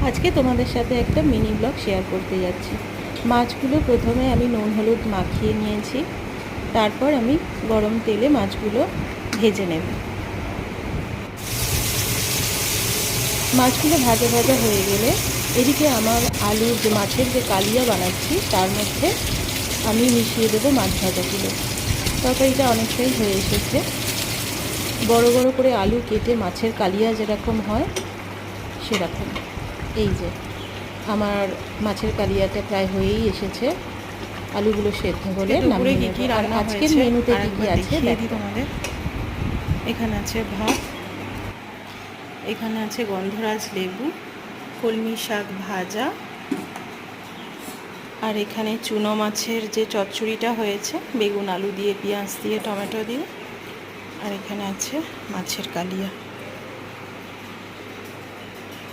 আজকে তোমাদের সাথে একটা মিনি ব্লগ শেয়ার করতে যাচ্ছি। মাছগুলো প্রথমে আমি নুন হলুদ মাখিয়ে নিয়েছি, তারপর আমি গরম তেলে মাছগুলো ভেজে নেব। মাছগুলো ভাজা ভাজা হয়ে গেলে এদিকে আমার আলুর যে মাছের যে কালিয়া বানাচ্ছি তার মধ্যে আমি মিশিয়ে দেবো মাছ ভাজাগুলো। তরকারিটা অনেকটাই হয়ে এসেছে। বড় বড় করে আলু কেটে মাছের কালিয়া যেরকম হয় সেরকম। এই যে আমার মাছের কালিয়াটা প্রায় হয়েই এসেছে, আলুগুলো সেদ্ধ হলে নামিয়ে নেব। আর আজকের মেনুতে কী কী আছে দেখো তোমাদের। এখানে আছে ভাত, এখানে আছে গন্ধরাজ লেবু, কলমি শাক ভাজা, আর এখানে চুনো মাছের যে চচ্চড়িটা হয়েছে বেগুন আলু দিয়ে পেঁয়াজ দিয়ে টমেটো দিয়ে, আর এখানে আছে মাছের কালিয়া।